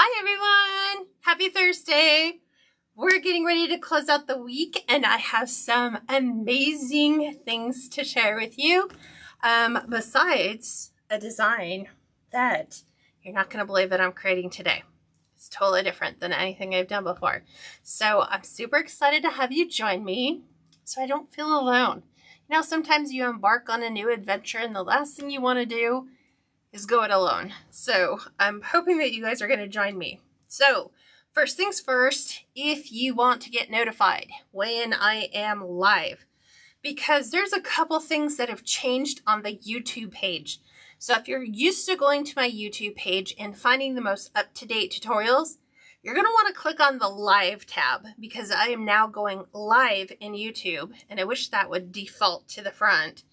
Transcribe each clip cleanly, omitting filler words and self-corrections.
Hi everyone! Happy Thursday! We're getting ready to close out the week and I have some amazing things to share with you. Besides a design that you're not going to believe that I'm creating today. It's totally different than anything I've done before. So I'm super excited to have you join me so I don't feel alone. You know, sometimes you embark on a new adventure and the last thing you want to do is go it alone. So I'm hoping that you guys are going to join me. So first things first, if you want to get notified when I am live, because there's a couple things that have changed on the YouTube page. So if you're used to going to my YouTube page and finding the most up-to-date tutorials, you're going to want to click on the live tab because I am now going live in YouTube, and I wish that would default to the front.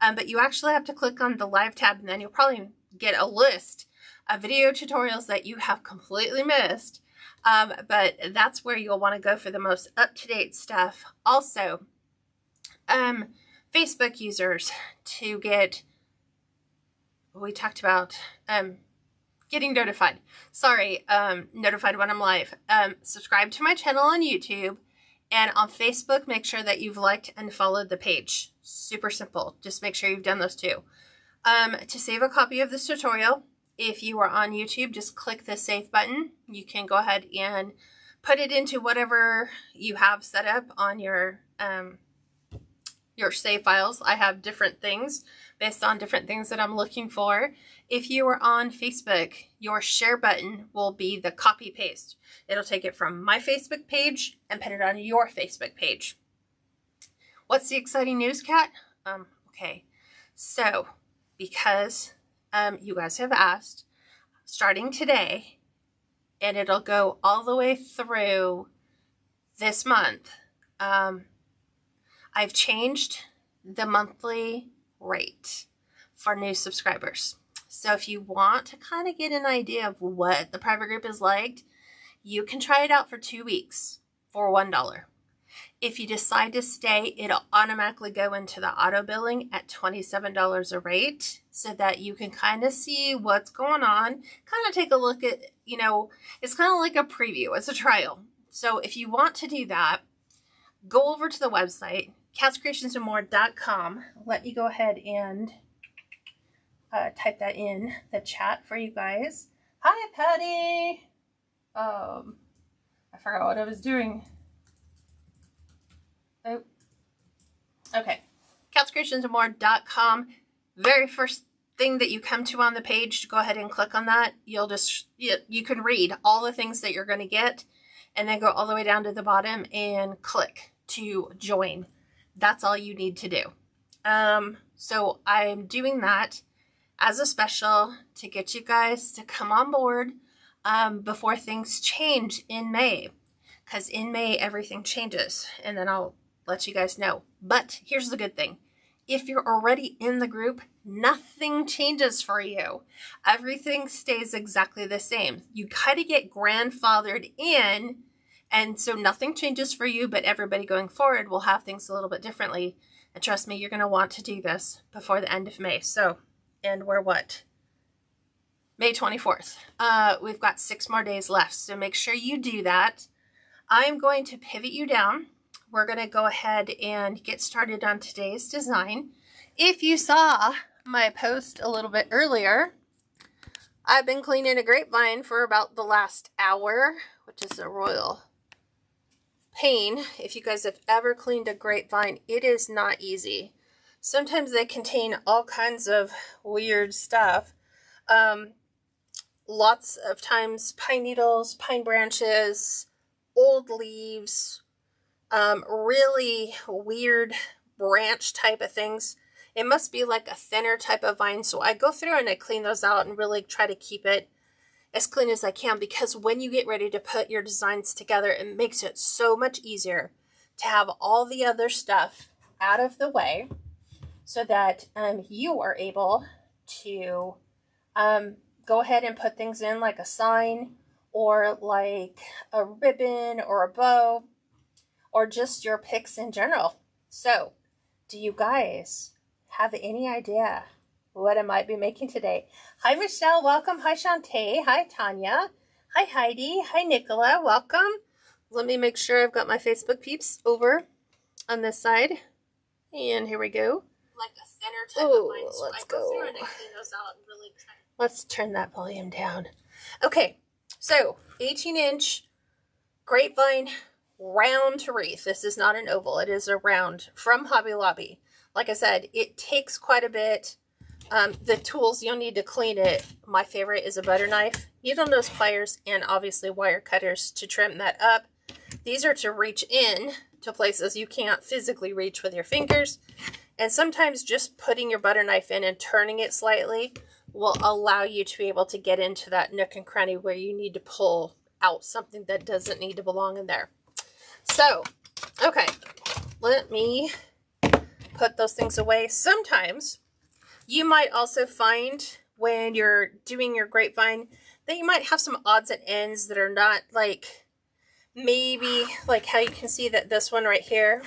But you actually have to click on the live tab and then you'll probably get a list of video tutorials that you have completely missed. But that's where you'll want to go for the most up-to-date stuff. Also, Facebook users to get, we talked about getting notified. Sorry, notified when I'm live. Subscribe to my channel on YouTube, and on Facebook, make sure that you've liked and followed the page. Super simple. Just make sure you've done those two. To save a copy of this tutorial, if you are on YouTube, just click the save button. You can go ahead and put it into whatever you have set up on your save files. I have different things based on different things that I'm looking for. If you are on Facebook, your share button will be the copy paste. It'll take it from my Facebook page and put it on your Facebook page. What's the exciting news, Kat? Okay, so because you guys have asked, starting today, and it'll go all the way through this month, I've changed the monthly rate for new subscribers. So if you want to kind of get an idea of what the private group is like, you can try it out for 2 weeks for $1. If you decide to stay, it'll automatically go into the auto billing at $27 a rate so that you can kind of see what's going on, kind of take a look at, you know, it's kind of like a preview, it's a trial. So if you want to do that, go over to the website, KatsCreationsNMore.com. Let me go ahead and type that in the chat for you guys. Hi, Patty. I forgot what I was doing. Oh, okay. KatsCreationsNMore.com. Very first thing that you come to on the page, go ahead and click on that. You'll just, you can read all the things that you're going to get and then go all the way down to the bottom and click to join. That's all you need to do. So I'm doing that as a special to get you guys to come on board before things change in May. Because in May, everything changes, and then I'll let you guys know. But here's the good thing. If you're already in the group, nothing changes for you. Everything stays exactly the same. You kind of get grandfathered in, and so nothing changes for you, but everybody going forward will have things a little bit differently. And trust me, you're going to want to do this before the end of May. So, and we're what? May 24th. We've got 6 more days left, so make sure you do that. I'm going to pivot you down. We're going to go ahead and get started on today's design. If you saw my post a little bit earlier, I've been cleaning a grapevine for about the last hour, which is a royal pain. If you guys have ever cleaned a grapevine, it is not easy. Sometimes they contain all kinds of weird stuff. Lots of times pine needles, pine branches, old leaves, really weird branch type of things. It must be like a thinner type of vine. So I go through and I clean those out and really try to keep it as clean as I can, because when you get ready to put your designs together, it makes it so much easier to have all the other stuff out of the way so that you are able to go ahead and put things in like a sign or like a ribbon or a bow or just your picks in general. So do you guys have any idea what I might be making today? Hi, Michelle. Welcome. Hi, Shantae. Hi, Tanya. Hi Heidi, hi Nicola, welcome. Let me make sure I've got my Facebook peeps over on this side. And here we go. Like a thinner type of line. So let's go through and I clean those out and really try. Let's turn that volume down. Okay, so 18-inch Grapevine round wreath. This is not an oval, it is a round from Hobby Lobby. Like I said, it takes quite a bit. The tools you'll need to clean it, my favorite is a butter knife, needle nose pliers, and obviously wire cutters to trim that up. These are to reach in to places you can't physically reach with your fingers. And sometimes just putting your butter knife in and turning it slightly will allow you to be able to get into that nook and cranny where you need to pull out something that doesn't need to belong in there. So, okay, let me put those things away. Sometimes you might also find when you're doing your grapevine that you might have some odds and ends that are not like, maybe like how you can see that this one right here,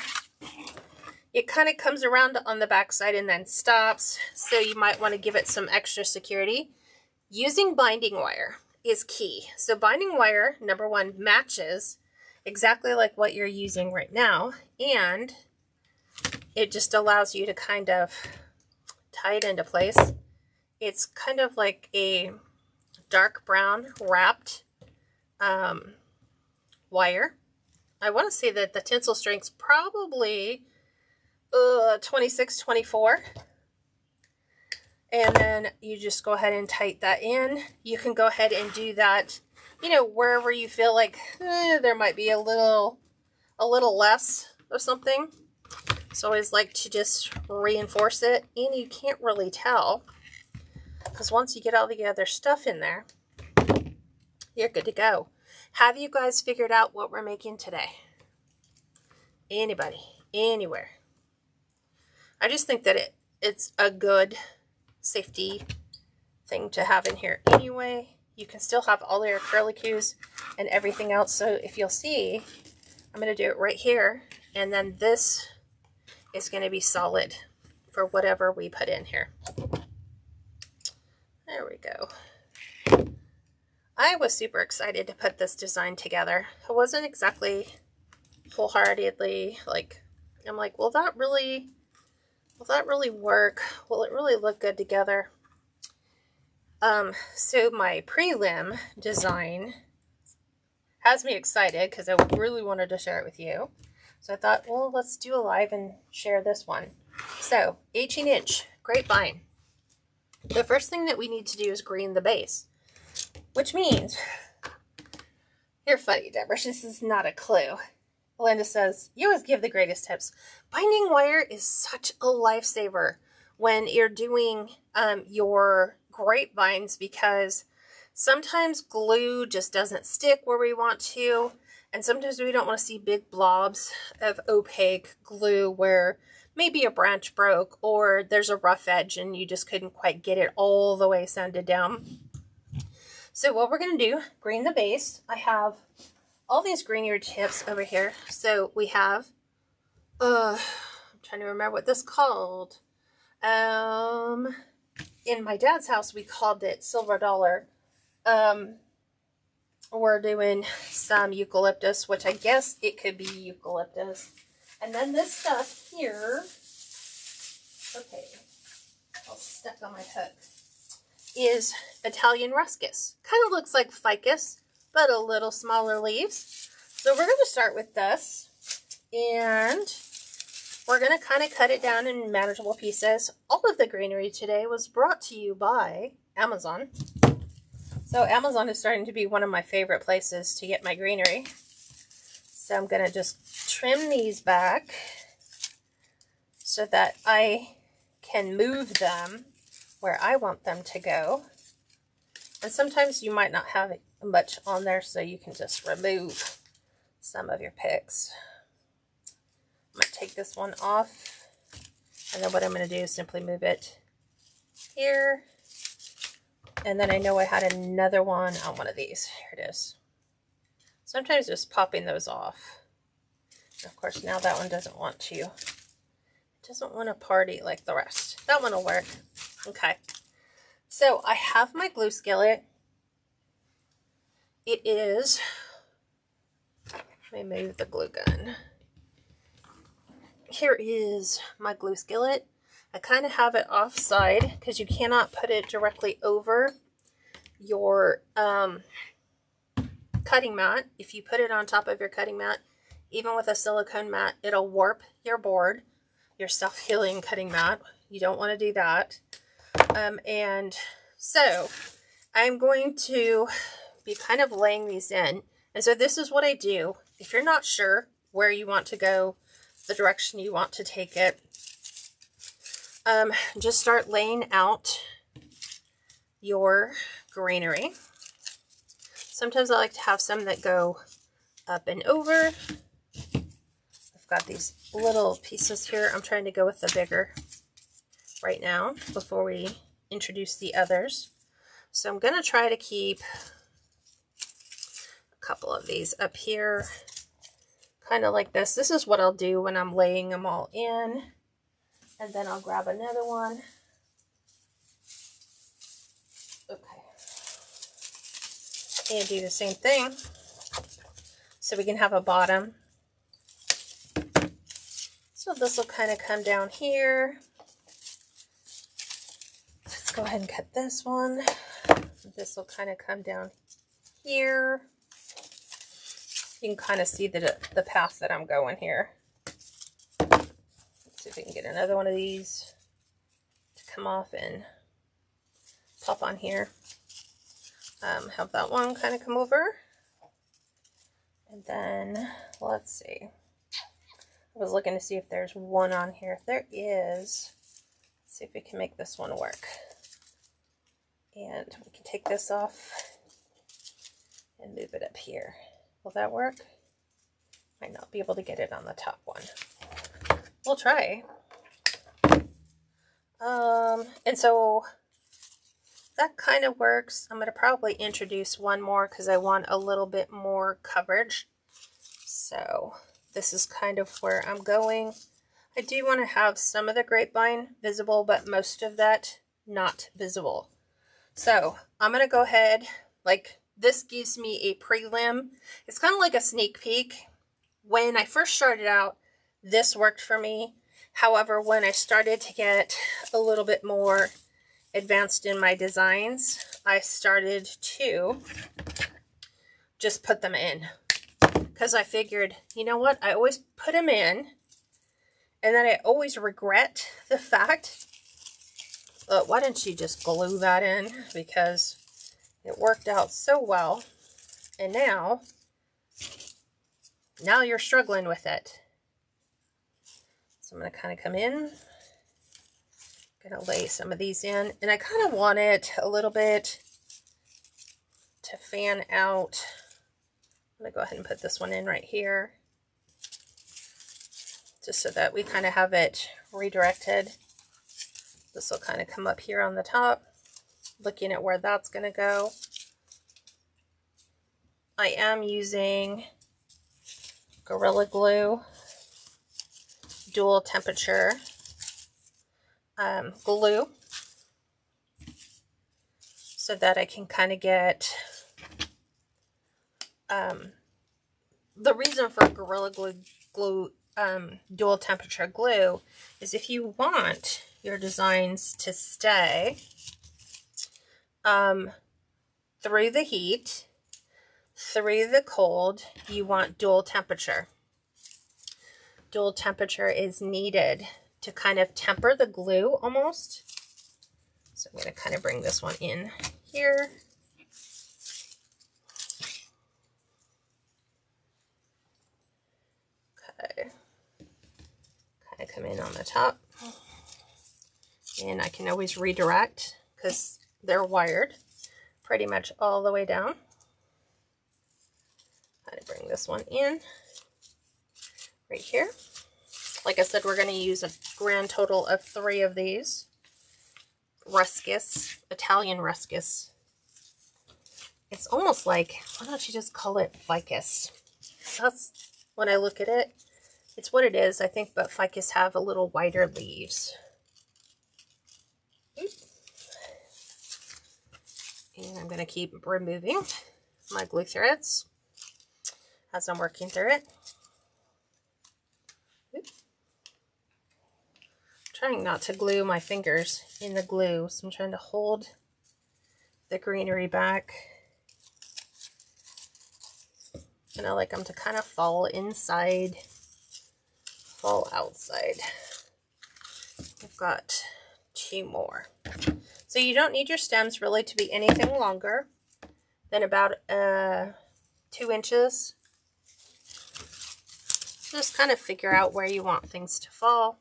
it kind of comes around on the back side and then stops. So you might want to give it some extra security. Using binding wire is key. So binding wire, number one, matches exactly like what you're using right now. And it just allows you to kind of tie it into place. It's kind of like a dark brown wrapped wire. I want to say that the tensile strength's probably 26, 24. And then you just go ahead and tighten that in. You can go ahead and do that, you know, wherever you feel like there might be a little less of something. So I always like to just reinforce it, and you can't really tell because once you get all the other stuff in there, you're good to go. Have you guys figured out what we're making today? Anybody? Anywhere? I just think that it's a good safety thing to have in here anyway. You can still have all your curlicues and everything else. So if you'll see, I'm going to do it right here, and then this is going to be solid for whatever we put in here. There we go. I was super excited to put this design together. I wasn't exactly wholeheartedly like, I'm like, will that really work? Will it really look good together? So my prelim design has me excited because I really wanted to share it with you. So I thought, well, let's do a live and share this one. So 18-inch Grapevine. The first thing that we need to do is green the base, which means, you're funny, Deborah, this is not a clue. Linda says, you always give the greatest tips. Binding wire is such a lifesaver when you're doing your grapevines, because sometimes glue just doesn't stick where we want to. And sometimes we don't want to see big blobs of opaque glue where maybe a branch broke or there's a rough edge and you just couldn't quite get it all the way sanded down. So what we're going to do, green the base. I have all these Greenery tips over here. So we have, I'm trying to remember what this called. In my dad's house, we called it Silver Dollar. We're doing some eucalyptus, which I guess it could be eucalyptus. And then this stuff here, okay, all stuck on my hook, is Italian ruscus. Kind of looks like ficus, but a little smaller leaves. So we're going to start with this, and we're going to kind of cut it down in manageable pieces. All of the Greenery today was brought to you by Amazon. So Amazon is starting to be one of my favorite places to get my Greenery. So I'm going to just trim these back so that I can move them where I want them to go. And sometimes you might not have much on there, so you can just remove some of your picks. I'm going to take this one off, and then what I'm going to do is simply move it here. And then I know I had another one on one of these. Here it is. Sometimes just popping those off. And of course, now that one doesn't want to. It doesn't want to party like the rest. That one will work. Okay. So I have my glue skillet. it is, let me move the glue gun. Here is my glue skillet. I kind of have it offside because you cannot put it directly over your cutting mat. If you put it on top of your cutting mat, even with a silicone mat, it'll warp your board, your self-healing cutting mat. You don't want to do that. And so I'm going to be kind of laying these in. And so this is what I do. If you're not sure where you want to go, the direction you want to take it, just start laying out your greenery. Sometimes I like to have some that go up and over. I've got these little pieces here. I'm trying to go with the bigger right now before we introduce the others. So I'm going to try to keep a couple of these up here, kind of like this. This is what I'll do when I'm laying them all in. And then I'll grab another one. Okay. And do the same thing. So we can have a bottom. So this will kind of come down here. Let's go ahead and cut this one. This will kind of come down here. You can kind of see the path that I'm going here. Let's see if we can get another one of these to come off and pop on here. Have that one kind of come over. And then, let's see. I was looking to see if there's one on here. If there is, let's see if we can make this one work. And we can take this off and move it up here. Will that work? Might not be able to get it on the top one. We'll try. And so that kind of works. I'm going to probably introduce one more because I want a little bit more coverage. So this is kind of where I'm going. I do want to have some of the grapevine visible, but most of that not visible. So I'm going to go ahead, like this gives me a prelim. It's kind of like a sneak peek. When I first started out, this worked for me. However, when I started to get a little bit more advanced in my designs, I started to just put them in. Because I figured, you know what? I always put them in. And then I always regret the fact, why didn't you just glue that in? Because it worked out so well. And now you're struggling with it. So I'm going to kind of come in. Going to lay some of these in. And I kind of want it a little bit to fan out. I'm going to go ahead and put this one in right here. Just so that we kind of have it redirected. This will kind of come up here on the top. Looking at where that's going to go. I am using Gorilla Glue dual temperature glue so that I can kind of get the reason for Gorilla Glue dual temperature glue is if you want your designs to stay through the heat, through the cold, you want dual temperature. Dual temperature is needed to kind of temper the glue almost. So I'm going to kind of bring this one in here. Okay. Kind of come in on the top. And I can always redirect because they're wired pretty much all the way down. Kind of bring this one in right here. Like I said, we're going to use a grand total of 3 of these. Ruscus, Italian Ruscus. It's almost like, why don't you just call it ficus? So that's, when I look at it, it's what it is, I think, but ficus have a little wider leaves. And I'm going to keep removing my glue threads as I'm working through it. Trying not to glue my fingers in the glue, so I'm trying to hold the greenery back. And I like them to kind of fall inside, fall outside. I've got 2 more. So you don't need your stems really to be anything longer than about 2 inches. Just kind of figure out where you want things to fall.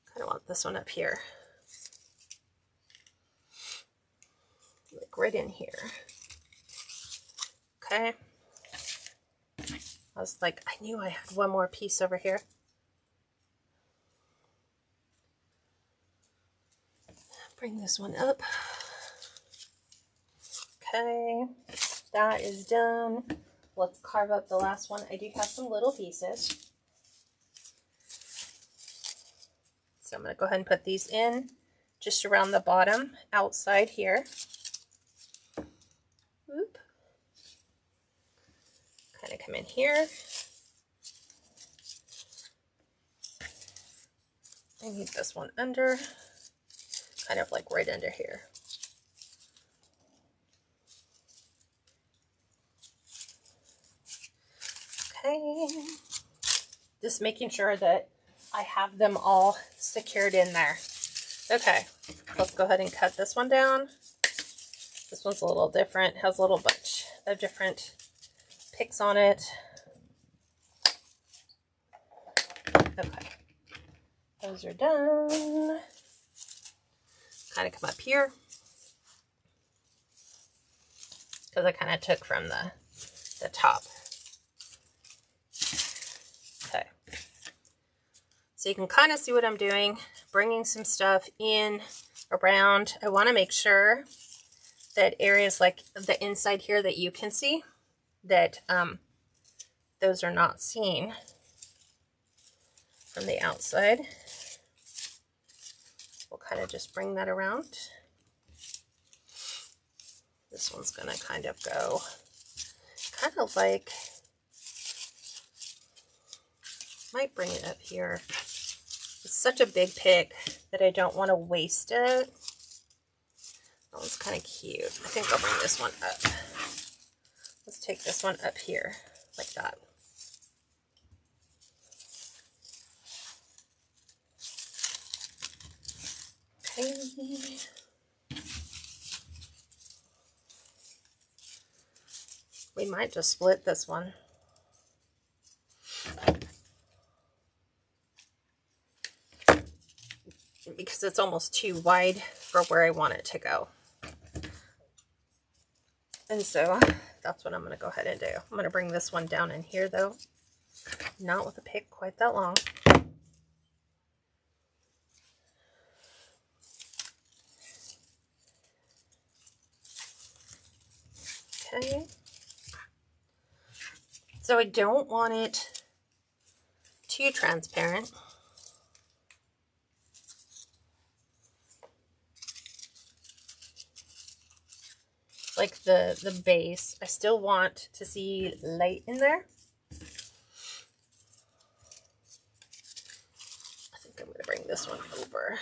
Kind of want this one up here. Like right in here. Okay. I was like, I knew I had one more piece over here. Bring this one up. Okay, that is done. Let's carve up the last one. I do have some little pieces. So I'm going to go ahead and put these in just around the bottom outside here. Oop. Kind of come in here. I need this one under, kind of like right under here. Okay, just making sure that I have them all secured in there. Okay, let's go ahead and cut this one down. This one's a little different, has a little bunch of different picks on it. Okay, those are done. Kind of come up here, because I kind of took from the top. Okay, so you can kind of see what I'm doing, bringing some stuff in around. I want to make sure that areas like the inside here that you can see, that those are not seen from the outside. We'll kind of just bring that around. This one's going to kind of go kind of like, might bring it up here. It's such a big pick that I don't want to waste it. That one's kind of cute. I think I'll bring this one up. Let's take this one up here like that. Okay. We might just split this one. Because it's almost too wide for where I want it to go. And so that's what I'm going to go ahead and do. I'm going to bring this one down in here though. Not with a pick quite that long. Okay. So I don't want it too transparent. Like the base, I still want to see light in there. I think I'm going to bring this one over.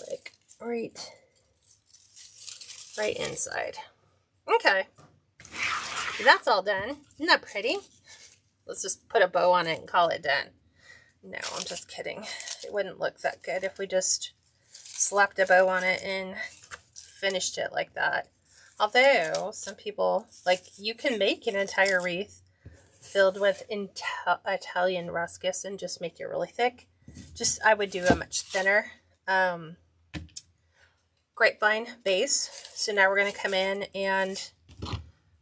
Like right inside. Okay. That's all done. Isn't that pretty? Let's just put a bow on it and call it done. No, I'm just kidding. It wouldn't look that good if we just slapped a bow on it and finished it like that. Although some people, like, you can make an entire wreath filled with Italian ruscus and just make it really thick. Just, I would do a much thinner grapevine base. So now we're going to come in and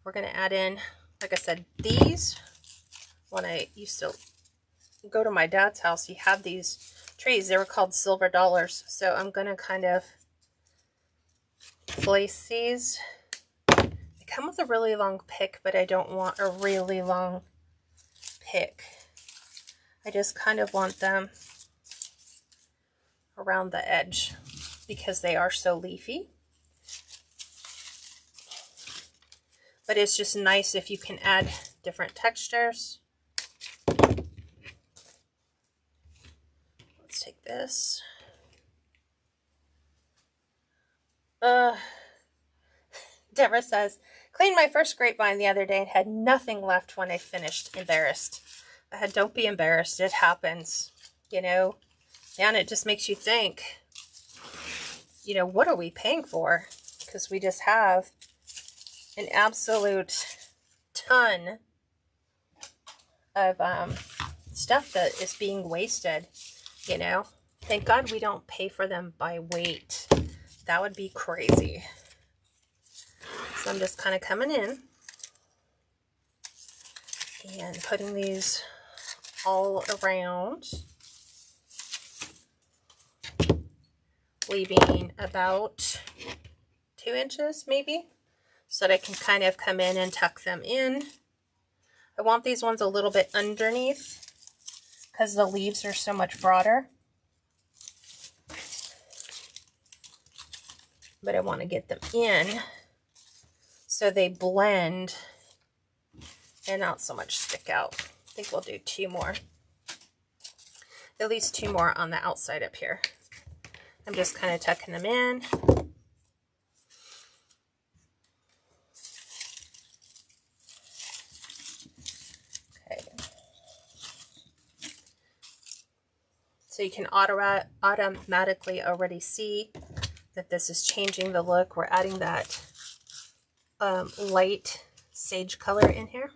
we're going to add in, like I said, these. When I used to go to my dad's house, he had these trees. They were called silver dollars. So I'm going to kind of place these. They come with a really long pick, but I don't want a really long pick. I just kind of want them around the edge because they are so leafy. but it's just nice if you can add different textures. Let's take this. Deborah says, cleaned my first grapevine the other day and had nothing left when I finished. Embarrassed. I had, don't be embarrassed. It happens, you know. And it just makes you think, you know, what are we paying for? Because we just have an absolute ton of stuff that is being wasted, you know. Thank God we don't pay for them by weight. That would be crazy. So I'm just kind of coming in and putting these all around, leaving about 2 inches maybe, so that I can kind of come in and tuck them in. I want these ones a little bit underneath because the leaves are so much broader. But I want to get them in so they blend and not so much stick out. I think we'll do 2 more. At least 2 more on the outside up here. I'm just kind of tucking them in. Okay. So you can automatically already see that this is changing the look. We're adding that light sage color in here.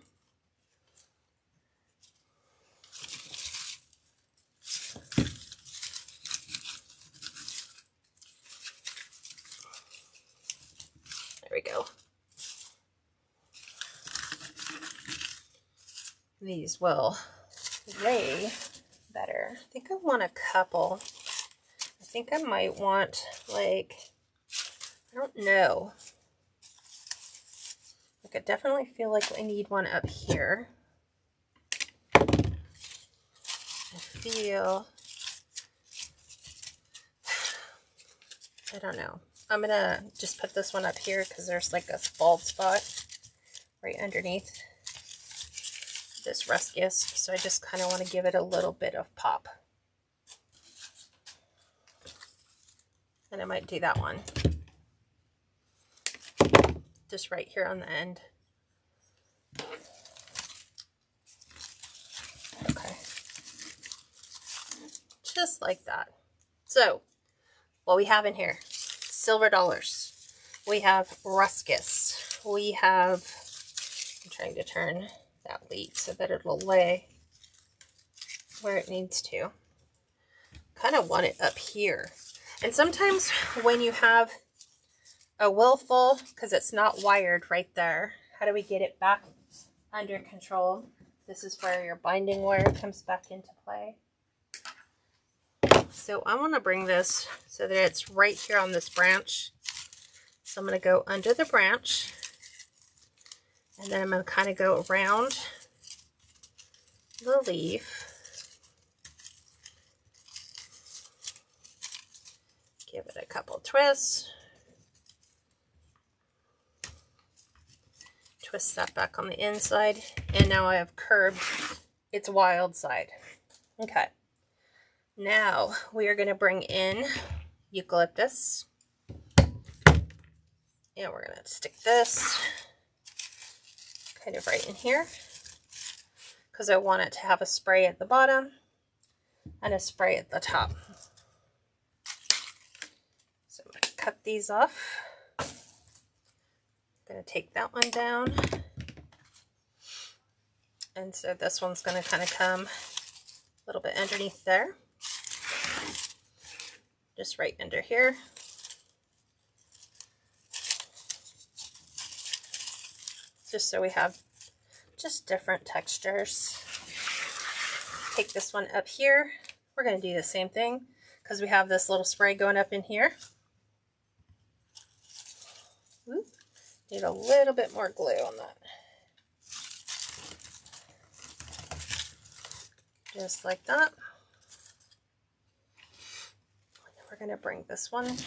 There we go. These will lay better. I think I want a couple. I think I might want, like, I don't know. Like, I definitely feel like I need one up here. I feel, I don't know. I'm gonna just put this one up here because there's like a bald spot right underneath this ruscus. So I just kind of want to give it a little bit of pop. And I might do that one just right here on the end. Okay. Just like that. So what we have in here, silver dollars. We have ruscus. We have, I'm trying to turn that leaf so that it'll lay where it needs to. Kind of want it up here. And sometimes when you have a willful, because it's not wired right there, how do we get it back under control? This is where your binding wire comes back into play. So I want to bring this so that it's right here on this branch. So I'm going to go under the branch, and then I'm going to kind of go around the leaf. Give it a couple twists. Twist that back on the inside, and now I have curbed its wild side. Okay. Now we are going to bring in eucalyptus, and we're going to stick this kind of right in here because I want it to have a spray at the bottom and a spray at the top. So I'm going to cut these off. I'm going to take that one down, and so this one's going to kind of come a little bit underneath there. Just right under here. Just so we have just different textures. Take this one up here. We're going to do the same thing because we have this little spray going up in here. Ooh, need a little bit more glue on that. Just like that. We're going to bring this one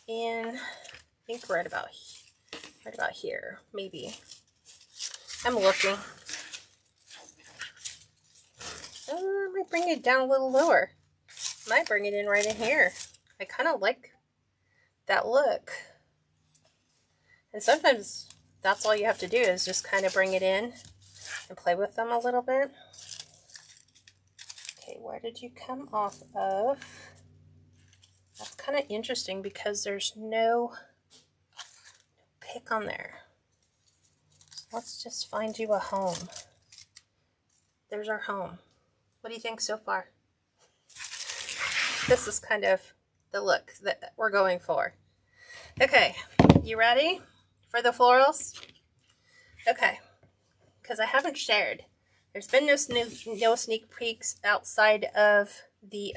in, I think right Right about here, maybe. I'm looking. I might bring it down a little lower. Might bring it in right in here. I kind of like that look. And sometimes that's all you have to do is just kind of bring it in and play with them a little bit. Okay, where did you come off of? That's kind of interesting because there's no pick on there. Let's just find you a home. There's our home. What do you think so far? This is kind of the look that we're going for. Okay, you ready for the florals? Okay, because I haven't shared. There's been no sneak peeks outside of the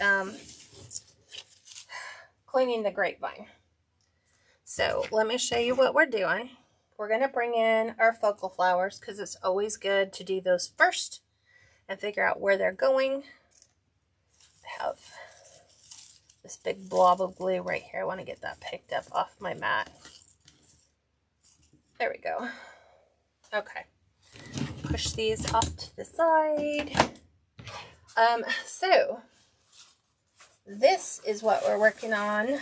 cleaning the grapevine. So let me show you what we're doing. We're going to bring in our focal flowers because it's always good to do those first and figure out where they're going. I have this big blob of glue right here. I want to get that picked up off my mat. There we go. Okay. Push these off to the side. So this is what we're working on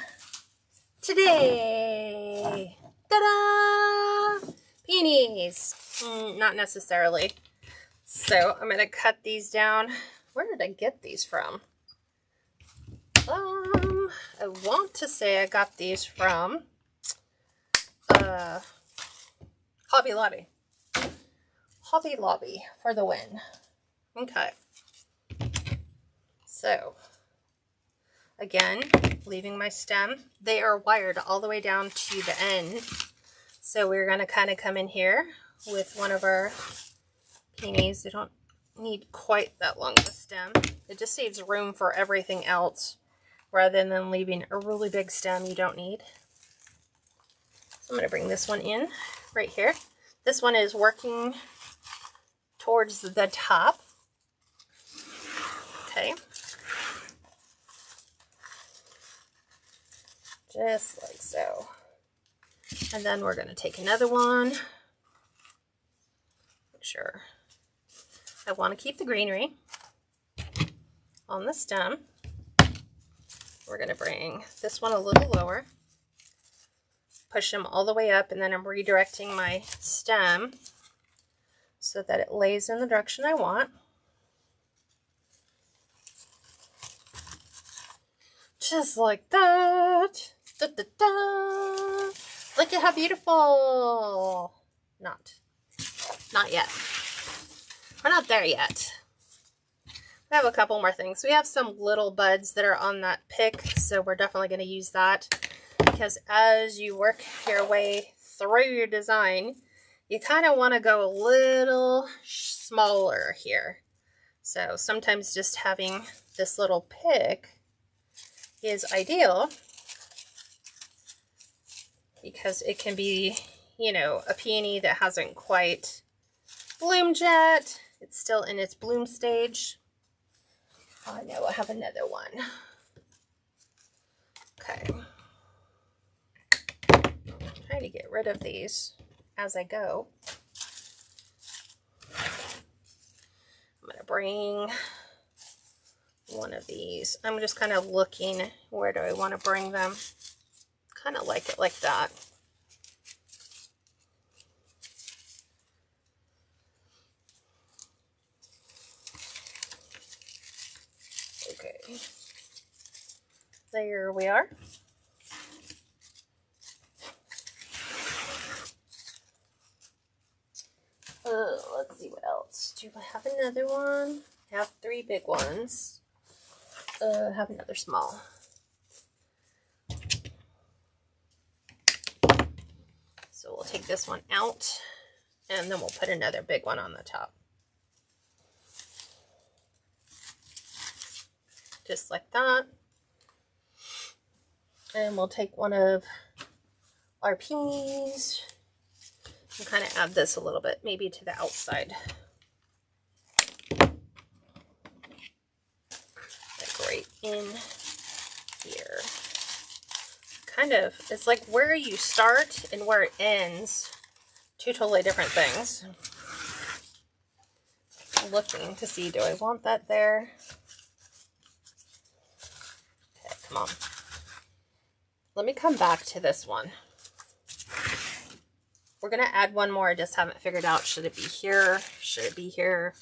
today. Ta-da! Peonies. Not necessarily. So I'm going to cut these down. Where did I get these from? I want to say I got these from Hobby Lobby. Hobby Lobby for the win. Okay. So, again, leaving my stem. They are wired all the way down to the end. So we're going to kind of come in here with one of our peonies. They don't need quite that long of a stem. It just saves room for everything else rather than leaving a really big stem you don't need. So I'm going to bring this one in right here. This one is working towards the top. Okay. Just like so. And then we're going to take another one. Make sure I want to keep the greenery on the stem. We're going to bring this one a little lower. Push them all the way up, and then I'm redirecting my stem so that it lays in the direction I want. Just like that. Da, da, da. Look at how beautiful. Not yet. We're not there yet. I have a couple more things. We have some little buds that are on that pick, so we're definitely going to use that. Because as you work your way through your design, you kind of want to go a little smaller here. So sometimes just having this little pick is ideal because it can be, you know, a peony that hasn't quite bloomed yet. It's still in its bloom stage. Oh no, I have another one. Okay. Trying to get rid of these as I go. I'm going to bring one of these. I'm just kind of looking, where do I want to bring them? Kind of like it like that. Okay. There we are. Let's see what else. Do I have another one? I have 3 big ones. I have another small. So we'll take this one out, and then we'll put another big one on the top. Just like that. And we'll take one of our peonies and kind of add this a little bit, maybe to the outside. Like right in here. Kind of, it's like where you start and where it ends two totally different things. I'm looking to see, do I want that there? Okay, come on. Let me come back to this one. We're going to add one more. I just haven't figured out, should it be here? Should it be here?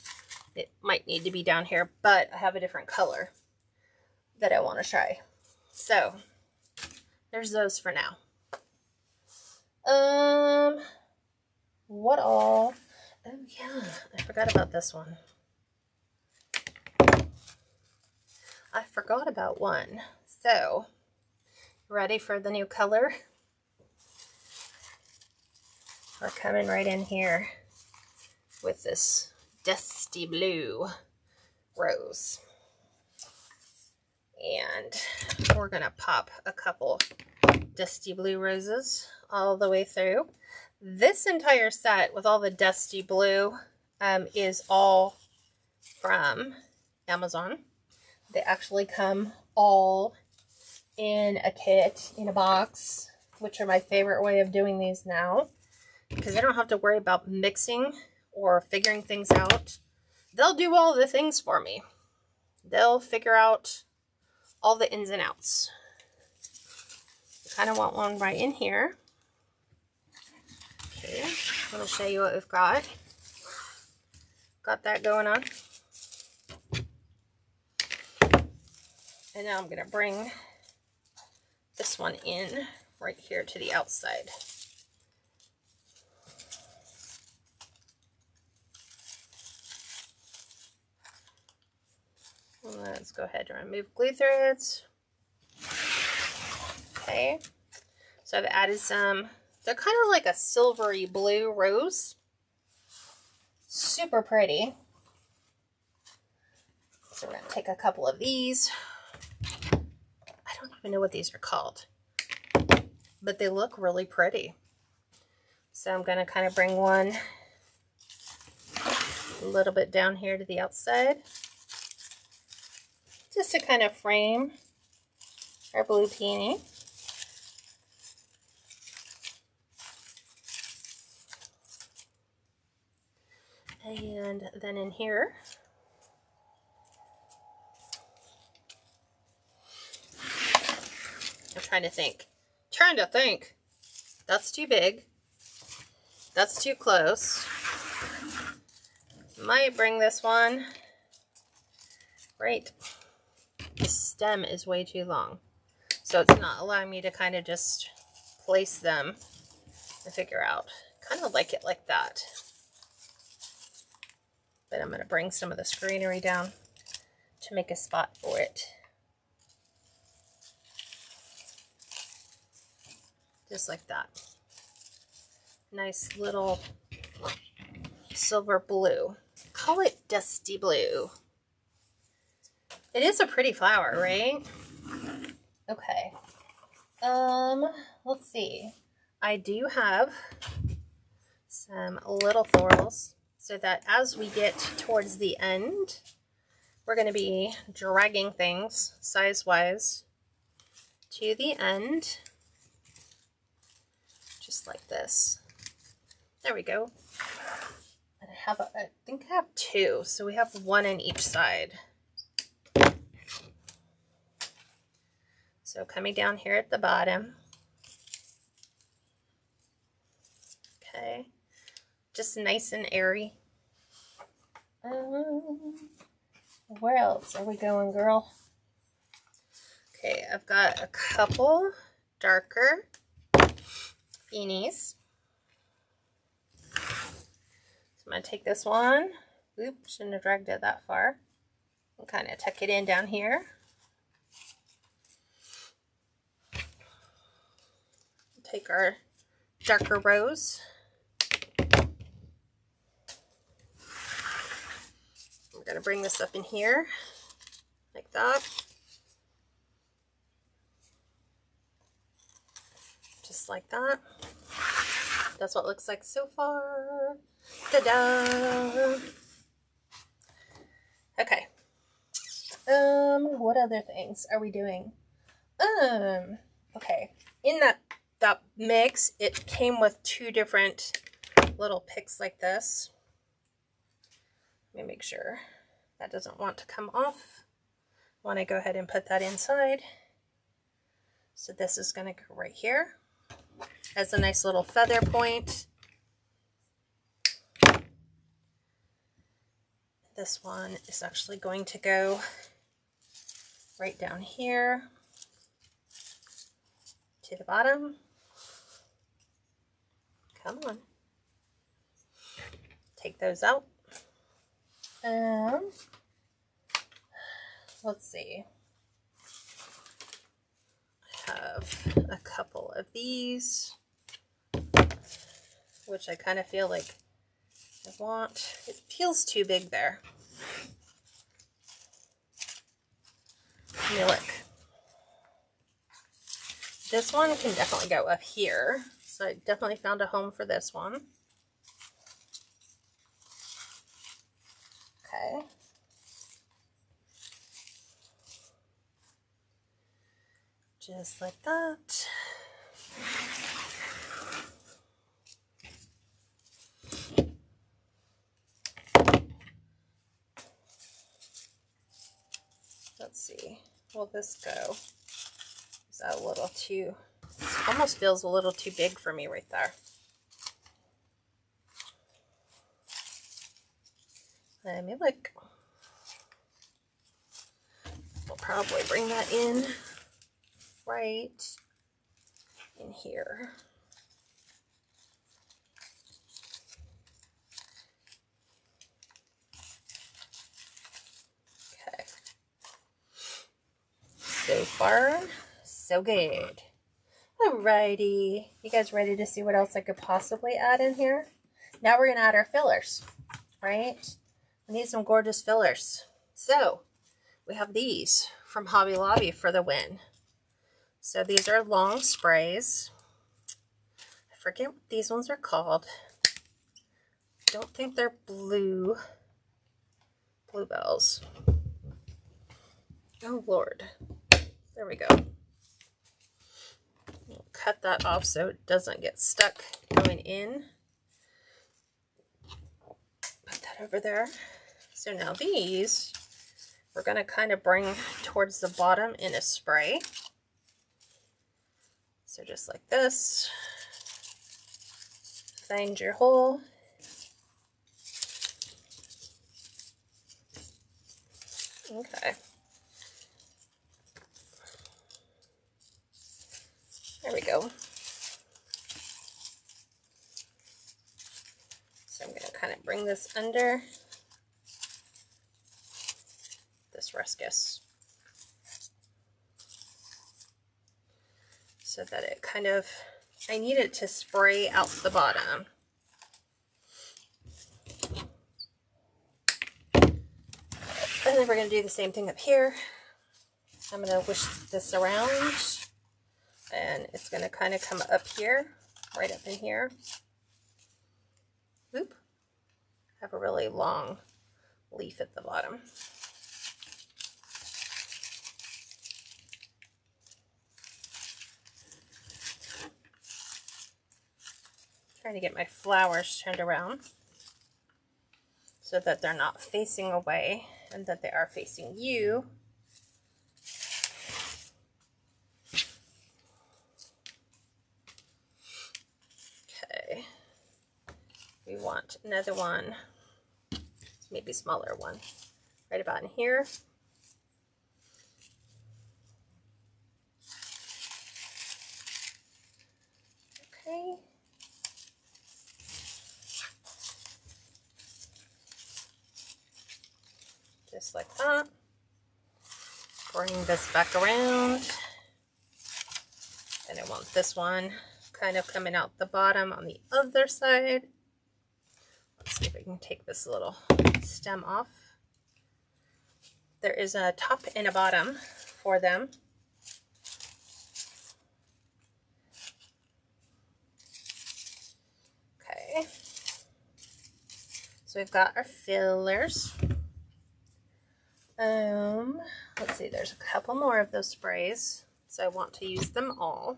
It might need to be down here, but I have a different color that I want to try. So there's those for now. What all? Oh yeah, I forgot about this one. I forgot about one. So, ready for the new color? We're coming right in here with this dusty blue rose. And we're gonna pop a couple dusty blue roses all the way through. This entire set with all the dusty blue is all from Amazon. They actually come all in a kit, in a box, which are my favorite way of doing these now, because I don't have to worry about mixing or figuring things out. They'll do all the things for me. They'll figure out all the ins and outs. I kind of want one right in here. Okay, I'm going to show you what we've got. Got that going on. And now I'm going to bring this one in right here to the outside. Let's go ahead and remove glue threads. Okay, so I've added some, they're kind of like a silvery blue rose. Super pretty. So we're going to take a couple of these. I don't even know what these are called, but they look really pretty. So I'm going to kind of bring one a little bit down here to the outside, just to kind of frame our blue peony. And then in here, I'm trying to think. That's too big. That's too close. Might bring this one right. The stem is way too long, so it's not allowing me to kind of just place them and figure out. Kind of like it like that. But I'm going to bring some of this greenery down to make a spot for it. Just like that. Nice little silver blue. Call it dusty blue. It is a pretty flower, right? Okay. Let's see. I do have some little florals, so that as we get towards the end, we're going to be dragging things size-wise to the end, just like this. There we go. And I think I have two, so we have one in each side. So coming down here at the bottom. Okay. Just nice and airy. Where else are we going, girl? Okay, I've got a couple darker Peonies. So I'm going to take this one. Oops, shouldn't have dragged it that far. And kind of tuck it in down here. Take our darker rose. We're going to bring this up in here, like that. Just like that. That's what it looks like so far. Ta-da! Okay. What other things are we doing? Okay. In that mix, it came with two different little picks like this. Let me make sure that doesn't want to come off. I want to go ahead and put that inside. So this is going to go right here. Has a nice little feather point. This one is actually going to go right down here to the bottom. Come on. Take those out. Let's see. I have a couple of these, which I kind of feel like I want. It feels too big there. Let me look. This one can definitely go up here. So I definitely found a home for this one. Okay. Just like that. Let's see. Will this go? Is that a little too... It almost feels a little too big for me right there. Let me look. We'll probably bring that in right in here. Okay. So far, so good. Alrighty. You guys ready to see what else I could possibly add in here? Now we're going to add our fillers, right? We need some gorgeous fillers. So we have these from Hobby Lobby for the win. So these are long sprays. I forget what these ones are called. I don't think they're bluebells. Oh Lord. There we go. We'll cut that off so it doesn't get stuck going in. Put that over there. So now these we're going to kind of bring towards the bottom in a spray. So just like this. Find your hole. Okay. There we go. So I'm going to kind of bring this under this ruscus so that it kind of, I need it to spray out the bottom. And then we're going to do the same thing up here. I'm going to wish this around and it's going to kind of come up here, right up in here. Oop. Have a really long leaf at the bottom. Trying to get my flowers turned around so that they're not facing away and that they are facing you. Okay. We want another one, maybe smaller one, right about in here. Okay. Just like that. Bring this back around. And I want this one kind of coming out the bottom on the other side. Let's see if I can take this little stem off. There is a top and a bottom for them. Okay. So we've got our fillers. Let's see, there's a couple more of those sprays, so I want to use them all.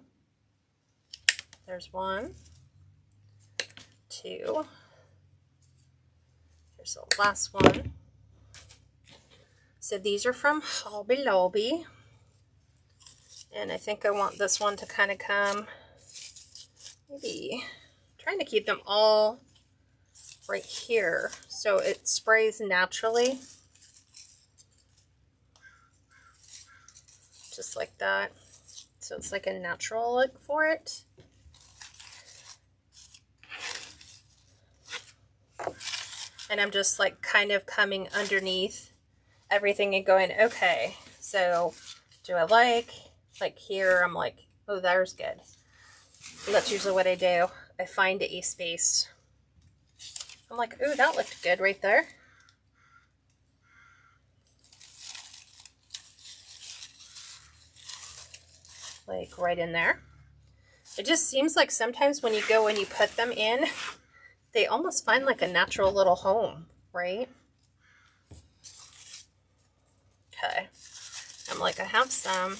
There's 1, 2. Here's the last one. So these are from Hobby Lobby. And I think I want this one to kind of come, maybe, trying to keep them all right here so it sprays naturally. Just like that. So it's like a natural look for it. And I'm just like kind of coming underneath everything and going, okay, so do I like here, I'm like, oh, there's good. And that's usually what I do. I find a space. I'm like, oh, that looked good right there. Like right in there. It just seems like sometimes when you go and you put them in, they almost find like a natural little home, right? Okay. I'm like, I have some.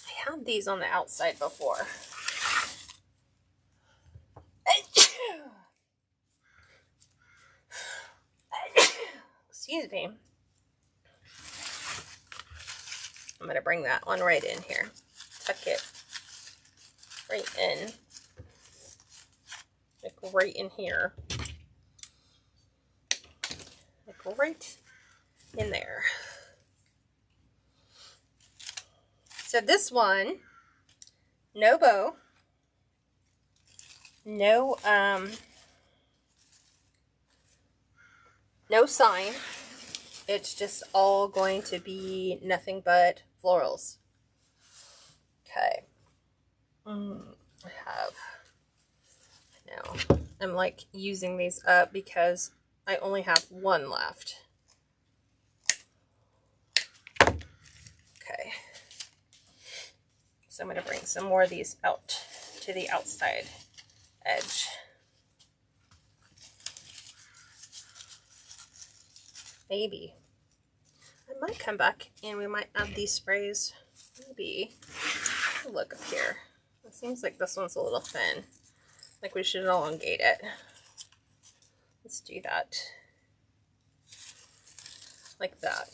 I had these on the outside before. Excuse me. I'm going to bring that one right in here. Tuck it right in. Like right in here. Like right in there. So this one, no bow. No, no sign. It's just all going to be nothing but florals. Okay. I'm like using these up because I only have one left. Okay. So I'm going to bring some more of these out to the outside edge. Maybe. I might come back and we might add these sprays. Maybe. Look up here. It seems like this one's a little thin. Like we should elongate it. Let's do that. Like that.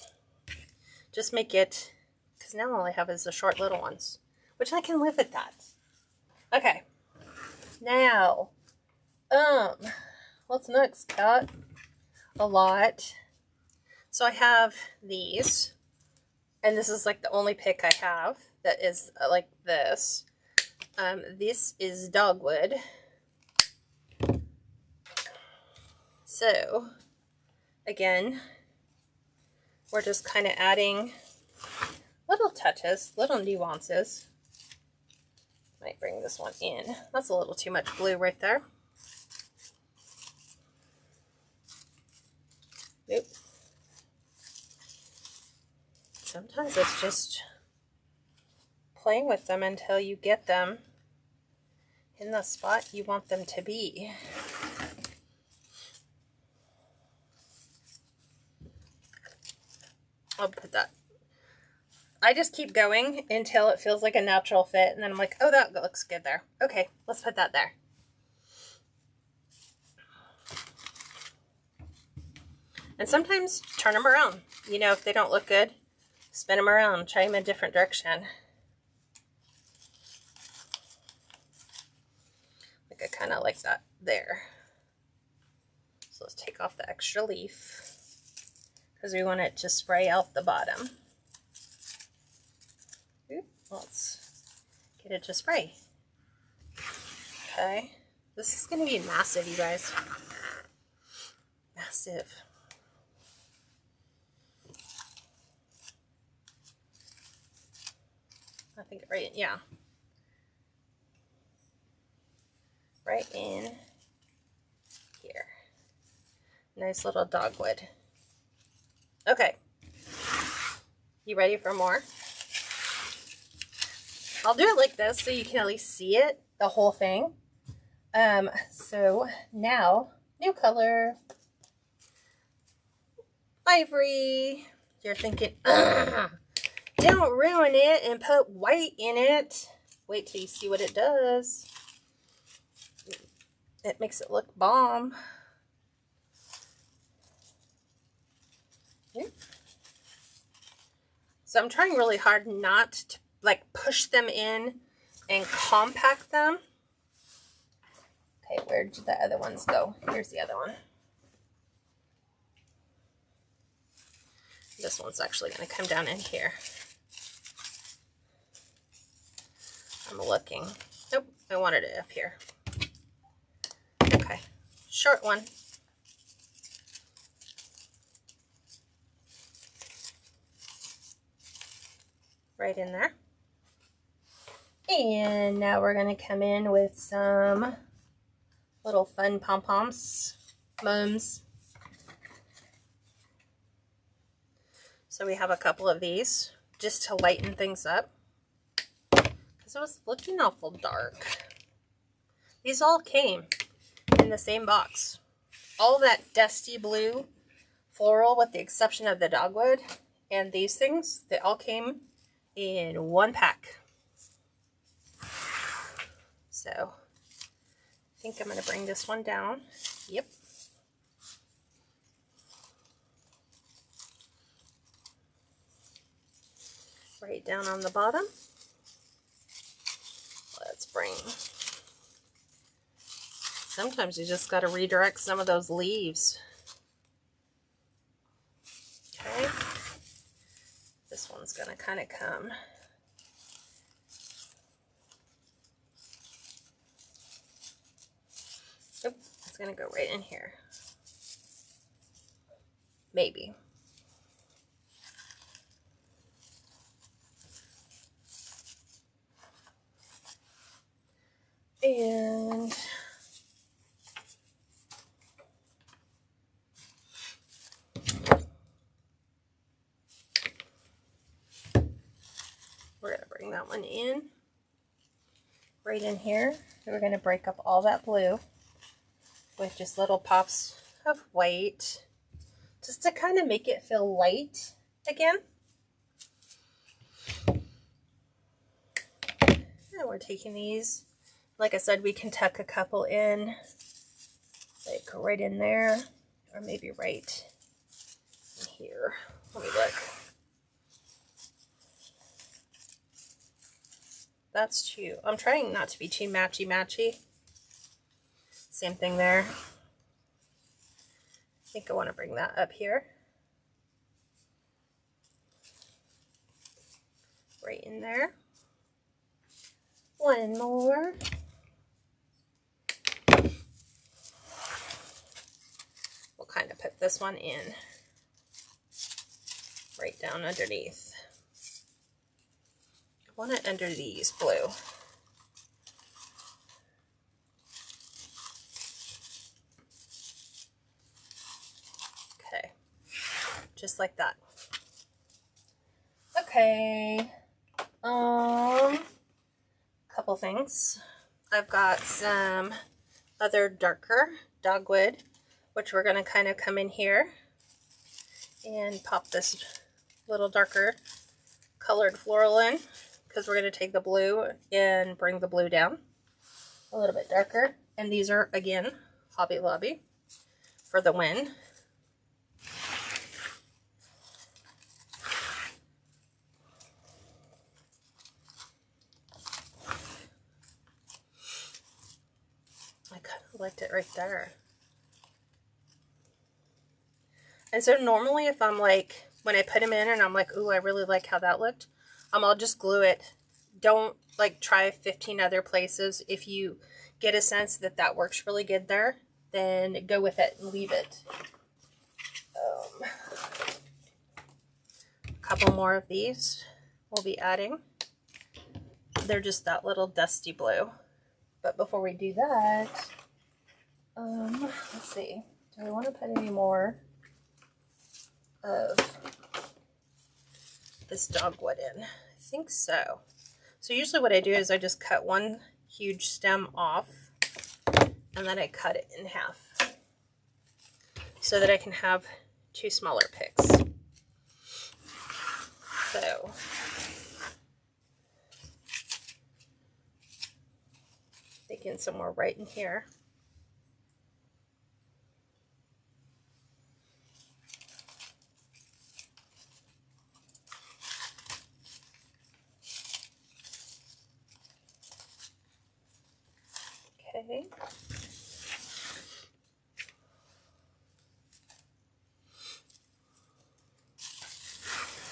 Just make it, because now all I have is the short little ones, which I can live with that. Okay. Now, what's next, Kat? A lot. So I have these, and this is like the only pick I have that is like this. This is dogwood. So, again, we're just kind of adding little touches, little nuances. Might bring this one in. That's a little too much glue right there. Nope. Sometimes it's just playing with them until you get them in the spot you want them to be. I'll put that. I just keep going until it feels like a natural fit, and then I'm like, oh, that looks good there. Okay, let's put that there. And sometimes turn them around. You know, if they don't look good, spin them around, try them in a different direction. Like I kind of like that there. So let's take off the extra leaf because we want it to spray out the bottom. Oop, let's get it to spray. Okay, this is going to be massive, you guys. Massive. I think right, yeah. Right in here. Nice little dogwood. Okay. You ready for more? I'll do it like this so you can at least see it, the whole thing. So now, new color. Ivory. You're thinking, don't ruin it and put white in it. Wait till you see what it does. It makes it look bomb. Okay. So I'm trying really hard not to like push them in and compact them. Okay, where'd the other ones go? Here's the other one. This one's actually going to come down in here. I'm looking. Nope, I wanted it up here. Okay, short one. Right in there. And now we're going to come in with some little fun pom-poms, mums. So we have a couple of these just to lighten things up because it was looking awful dark. These all came in the same box. All that dusty blue floral with the exception of the dogwood and these things, they all came in one pack. So I think I'm going to bring this one down. Yep. Right down on the bottom. Let's bring. Sometimes you just got to redirect some of those leaves. Okay. This one's going to kind of come. Oh, it's going to go right in here. Maybe. And we're going to bring that one in, right in here. We're going to break up all that blue with just little pops of white, just to kind of make it feel light again. And we're taking these. Like I said, we can tuck a couple in, like right in there, or maybe right in here. Let me look. That's too, I'm trying not to be too matchy-matchy. Same thing there. I think I want to bring that up here. Right in there. One more. We'll kind of put this one in right down underneath. I want it under these blue. Okay, just like that. Okay, couple things. I've got some other darker dogwood, which we're going to kind of come in here and pop this little darker colored floral in, because we're going to take the blue and bring the blue down a little bit darker. And these are, again, Hobby Lobby for the win. I kind of liked it right there. And so normally if I'm like, when I put them in and I'm like, ooh, I really like how that looked, I'll just glue it. Don't like try 15 other places. If you get a sense that that works really good there, then go with it and leave it. A couple more of these we'll be adding. They're just that little dusty blue. But before we do that, let's see. Do I want to put any more of this dogwood in? I think so. So usually what I do is I just cut one huge stem off and then I cut it in half so that I can have two smaller picks. So take in some more right in here.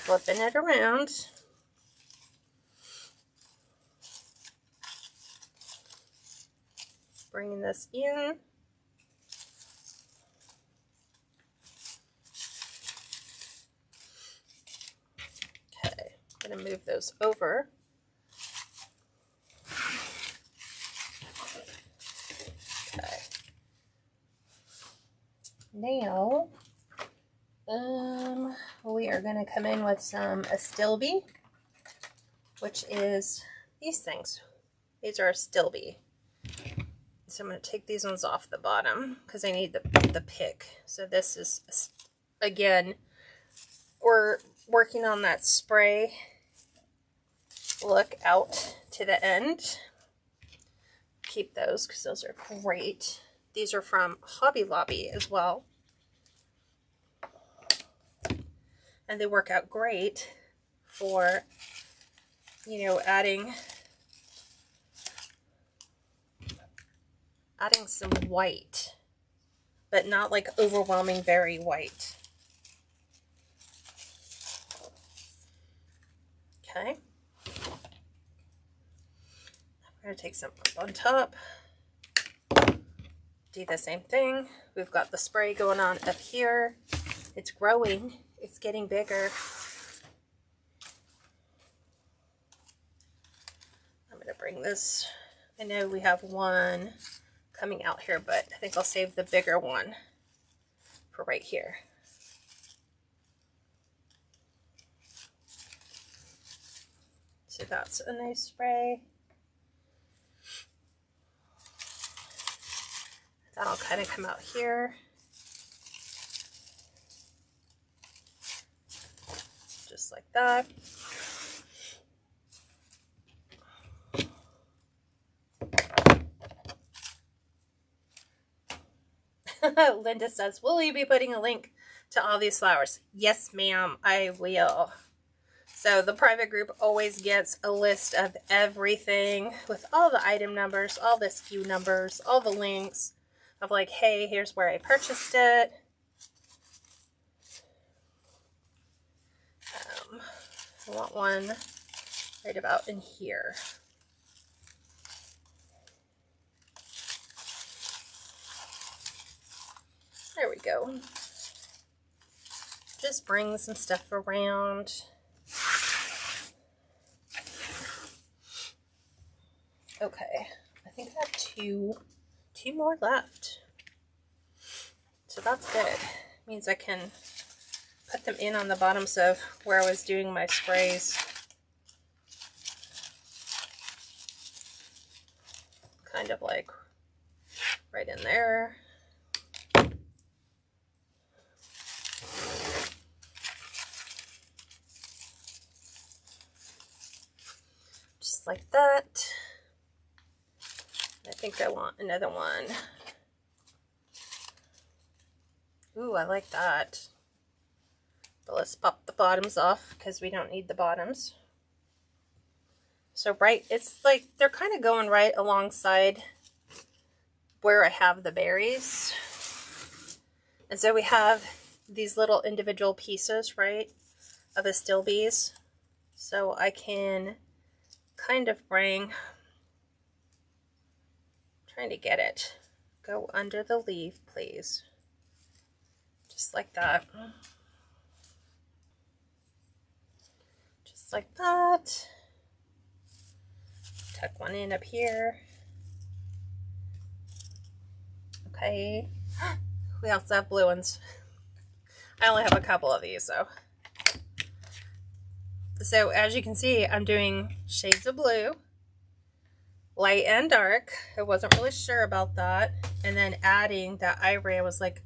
flipping it around. Bringing this in. Okay, I'm going to move those over. Okay. Now, we are going to come in with some Astilbe, which is these things. These are Astilbe. So I'm going to take these ones off the bottom because I need the pick. So this is, again, we're working on that spray look out to the end. Keep those because those are great. These are from Hobby Lobby as well. And they work out great for, you know, adding some white, but not like overwhelming very white. Okay. I'm going to take some up on top. Do the same thing. We've got the spray going on up here. It's growing. It's getting bigger. I'm going to bring this. I know we have one coming out here, but I think I'll save the bigger one for right here. So that's a nice spray. That'll kind of come out here. Just like that. Linda says, will you be putting a link to all these flowers? Yes, ma'am, I will. So the private group always gets a list of everything with all the item numbers, all the SKU numbers, all the links of like, hey, here's where I purchased it. I want one right about in here. There we go. Just bring some stuff around. Okay, I think I have two more left. So that's good. Means I can put them in on the bottoms of where I was doing my sprays. Kind of like right in there. Just like that. I think I want another one. Ooh, I like that. But let's pop the bottoms off because we don't need the bottoms. So right, it's like they're kind of going right alongside where I have the berries. And so we have these little individual pieces, right, of Astilbes. So I can kind of bring, trying to get it, go under the leaf, please. Just like that. Just like that. Tuck one in up here. Okay. We also have blue ones. I only have a couple of these, though. So as you can see, I'm doing shades of blue, light and dark. I wasn't really sure about that. And then adding that ivory, I was like,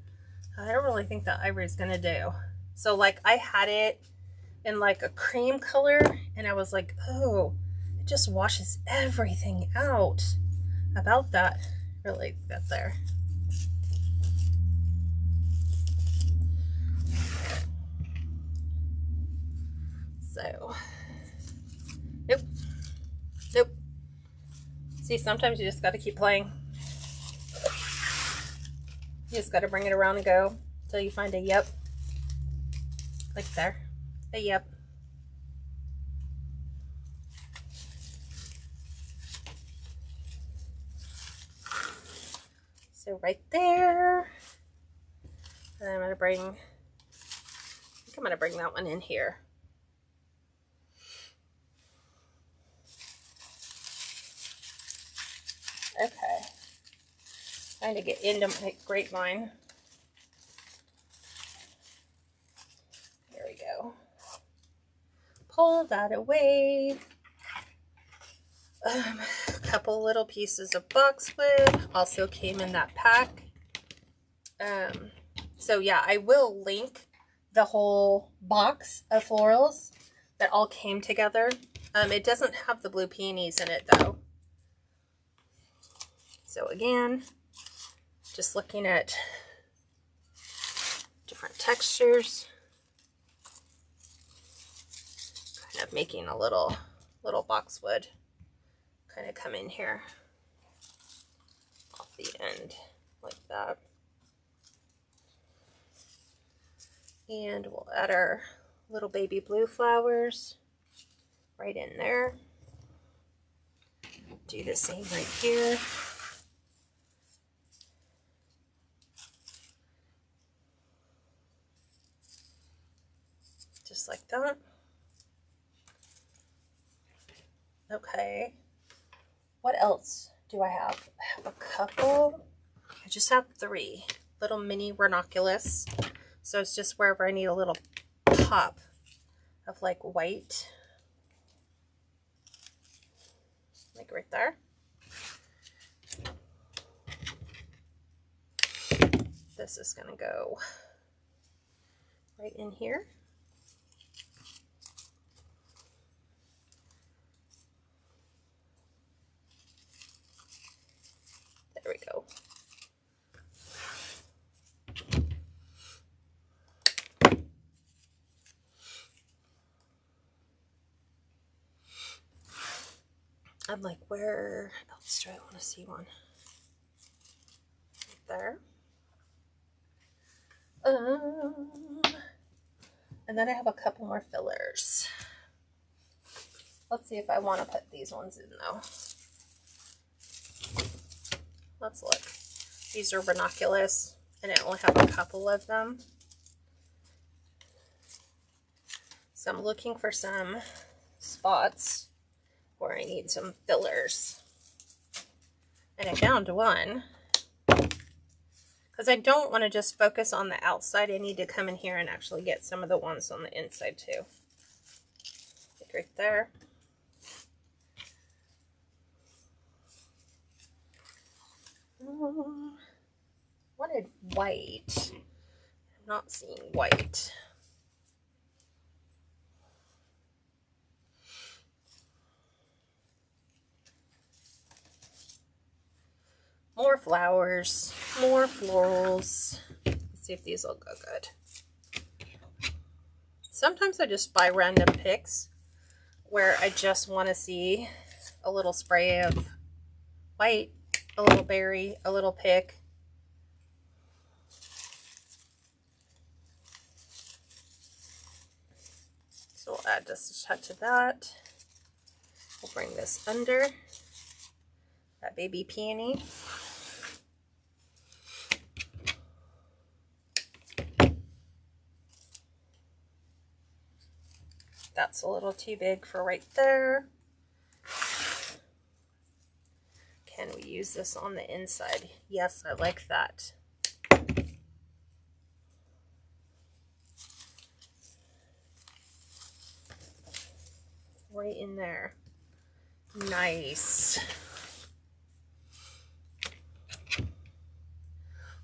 I don't really think that ivory is going to do. So like I had it in like a cream color and I was like, oh, it just washes everything out about that. Really got there. So, nope, nope. See, sometimes you just got to keep playing. You just got to bring it around and go until you find a yep. Like there, a yep. So right there. And I'm going to bring, I think I'm going to bring that one in here. Okay. Trying to get into my grapevine. There we go. Pull that away. A couple little pieces of boxwood also came in that pack. So yeah, I will link the whole box of florals that all came together. It doesn't have the blue peonies in it though. So again, just looking at different textures, kind of making a little boxwood kind of come in here off the end like that. And we'll add our little baby blue flowers right in there. Do the same right here. Just like that. Okay. What else do I have? I have a couple. I just have 3 little mini ranunculus. So it's just wherever I need a little pop of like white. Like right there. This is going to go right in here. There we go. I'm like, where else do I want to see one? Right there. And then I have a couple more fillers. Let's see if I want to put these ones in though. Let's look. These are ranunculus, and I only have a couple of them. So I'm looking for some spots where I need some fillers. And I found one. Because I don't want to just focus on the outside. I need to come in here and actually get some of the ones on the inside too. Like right there. Wanted white. I'm not seeing white. More flowers, more florals. Let's see if these will go good. Sometimes I just buy random picks where I just want to see a little spray of white, a little berry, a little pick. So we'll add just a touch of that. We'll bring this under that baby peony. That's a little too big for right there. Can we use this on the inside? Yes, I like that. Right in there. Nice.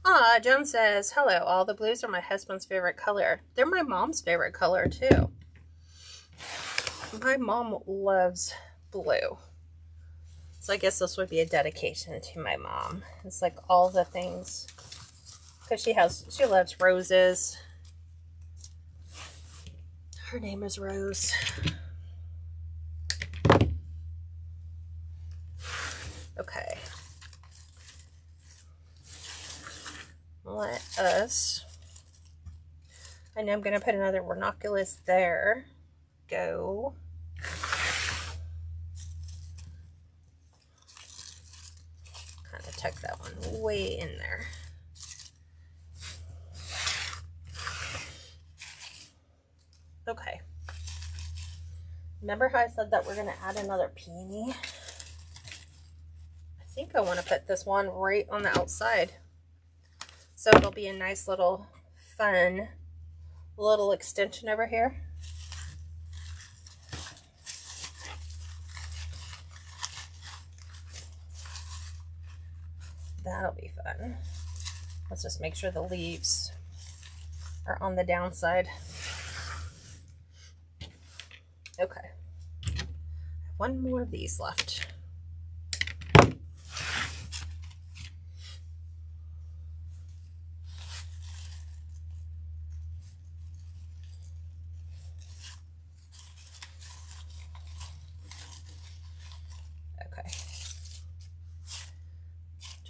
Ah, Joan says, hello, all the blues are my husband's favorite color. They're my mom's favorite color too. My mom loves blue. So I guess this would be a dedication to my mom. It's like all the things, because she loves roses. Her name is Rose. Okay. Let us, I know I'm going to put another ranunculus there. Go. Kind of tuck that one way in there. Okay. Remember how I said that we're going to add another peony? I think I want to put this one right on the outside. So it'll be a nice little fun little extension over here. That'll be fun. Let's just make sure the leaves are on the downside. Okay. One more of these left. Okay.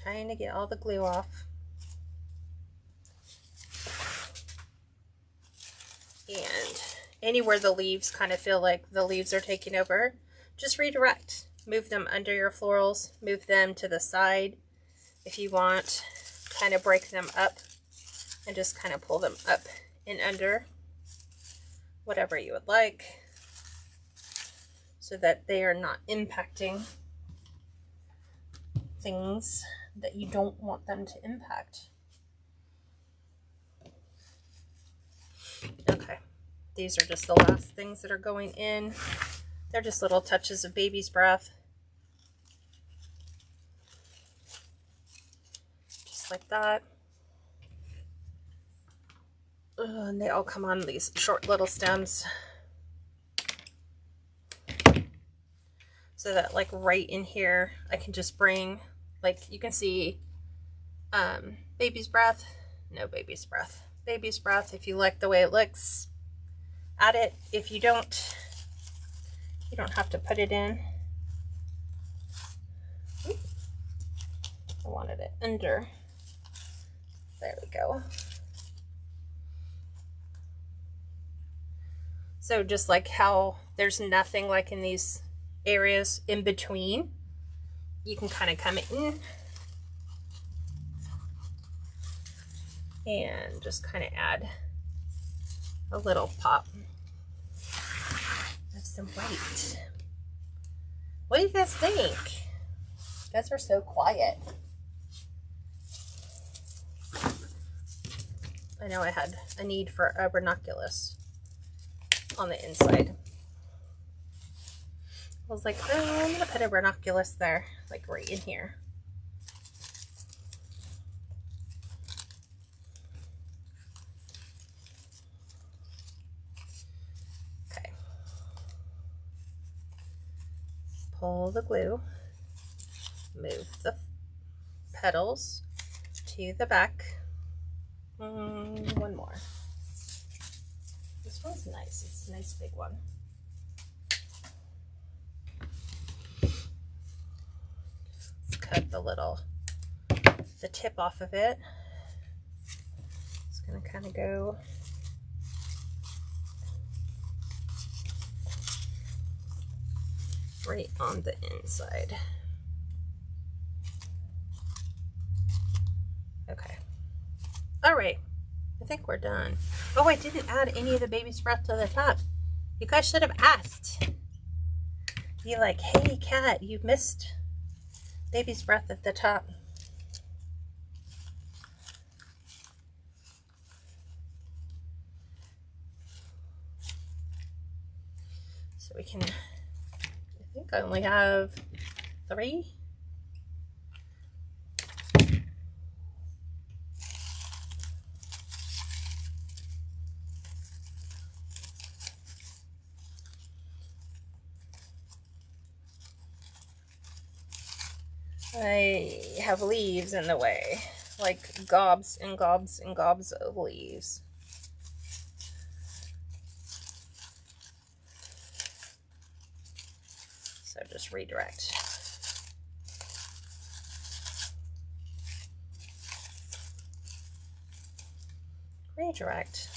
Trying to get all the glue off. And anywhere the leaves kind of feel like the leaves are taking over, just redirect. Move them under your florals, move them to the side if you want, kind of break them up and just kind of pull them up and under, whatever you would like, so that they are not impacting things that you don't want them to impact. Okay, these are just the last things that are going in. They're just little touches of baby's breath. Just like that. And they all come on these short little stems. So that like right in here, I can just bring, like you can see baby's breath, no baby's breath. Baby's breath, if you like the way it looks, add it. If you don't, you don't have to put it in. I wanted it under. There we go. So just like how there's nothing like in these areas in between, you can kind of come in and just kind of add a little pop of some white. What do you guys think? You guys are so quiet. I know I had a need for a ranunculus on the inside. I was like, oh, I'm gonna put a ranunculus there, like right in here. Okay. Pull the glue, move the petals to the back. One more. This one's nice. It's a nice big one. Let's cut the tip off of it. It's going to kind of go right on the inside. Okay. All right. I think we're done. Oh, I didn't add any of the baby's breath to the top. You guys should have asked. Be like, hey, Kat, you missed baby's breath at the top. So we can, I think I only have 3. I have leaves in the way, like gobs and gobs and gobs of leaves. So just redirect. Redirect.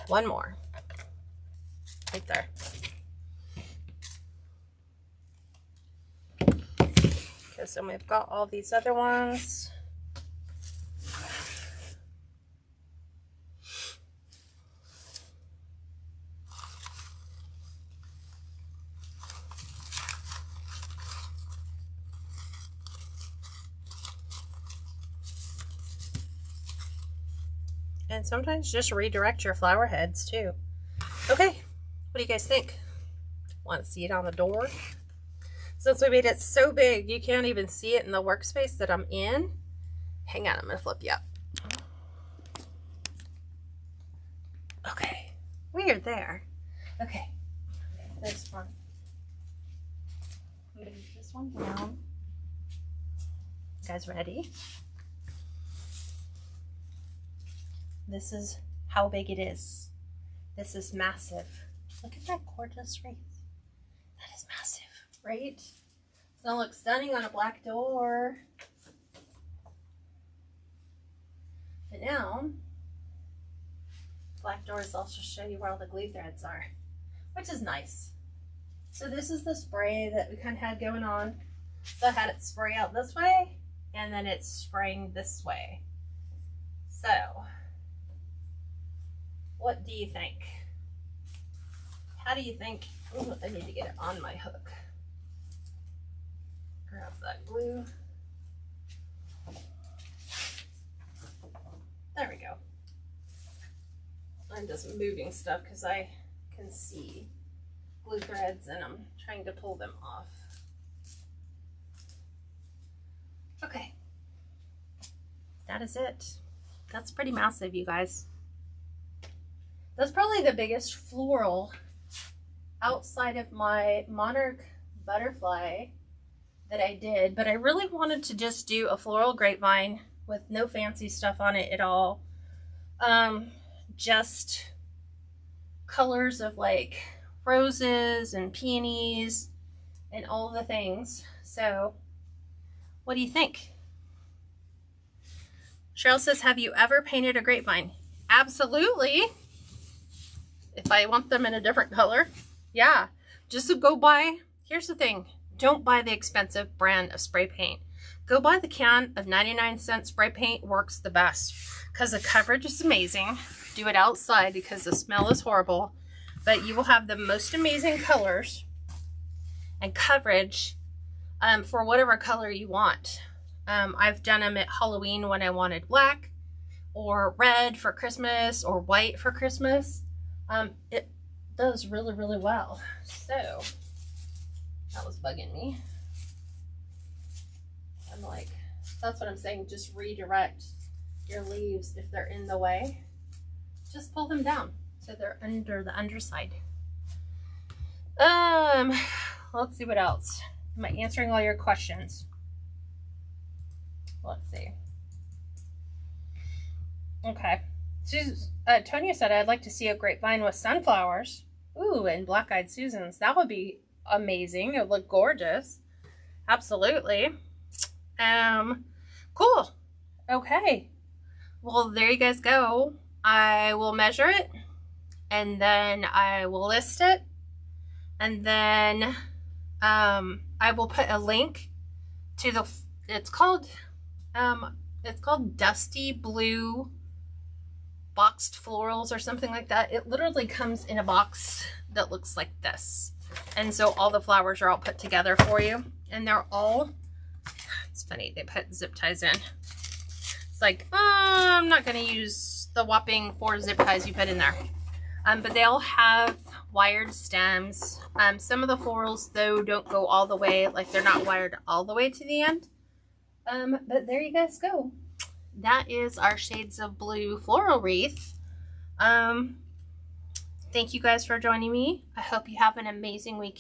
one more. Right there. Okay, so we've got all these other ones. And sometimes just redirect your flower heads too. Okay, what do you guys think? Want to see it on the door? Since we made it so big, you can't even see it in the workspace that I'm in. Hang on, I'm going to flip you up. Okay, we're there. Okay, this one. I'm going to move this one down. You guys ready? This is how big it is. This is massive. Look at that gorgeous wreath. That is massive, right? It's gonna look stunning on a black door. But now, black doors also show you where all the glue threads are, which is nice. So this is the spray that we kind of had going on. So I had it spray out this way, and then it's spraying this way. So, what do you think? How do you think? Oh, I need to get it on my hook. Grab that glue. There we go. I'm just moving stuff because I can see glue threads and I'm trying to pull them off. Okay. That is it. That's pretty massive, you guys. That's probably the biggest floral outside of my monarch butterfly that I did, but I really wanted to just do a floral grapevine with no fancy stuff on it at all. Just colors of like roses and peonies and all the things. So what do you think? Cheryl says, have you ever painted a grapevine? Absolutely. If I want them in a different color, yeah. Just go buy, here's the thing, don't buy the expensive brand of spray paint. Go buy the can of 99-cent spray paint, works the best because the coverage is amazing. Do it outside because the smell is horrible, but you will have the most amazing colors and coverage for whatever color you want. I've done them at Halloween when I wanted black or red for Christmas or white for Christmas. It does really, really well. So that was bugging me. I'm like, that's what I'm saying. Just redirect your leaves if they're in the way. Just pull them down so they're under the underside. Let's see what else. Am I answering all your questions? Let's see. Okay. Tonya said, I'd like to see a grapevine with sunflowers. Ooh, and black-eyed Susans. That would be amazing. It would look gorgeous. Absolutely. Cool. Okay. Well, there you guys go. I will measure it, and then I will list it, and then I will put a link to the, it's called Dusty Blue Boxed Florals or something like that. It literally comes in a box that looks like this. And so all the flowers are all put together for you. And they're all, it's funny, they put zip ties in. It's like, I'm not going to use the whopping 4 zip ties you put in there. But they all have wired stems. Some of the florals, though, don't go all the way, like they're not wired all the way to the end. But there you guys go. That is our Shades of Blue floral wreath. Thank you guys for joining me. I hope you have an amazing weekend.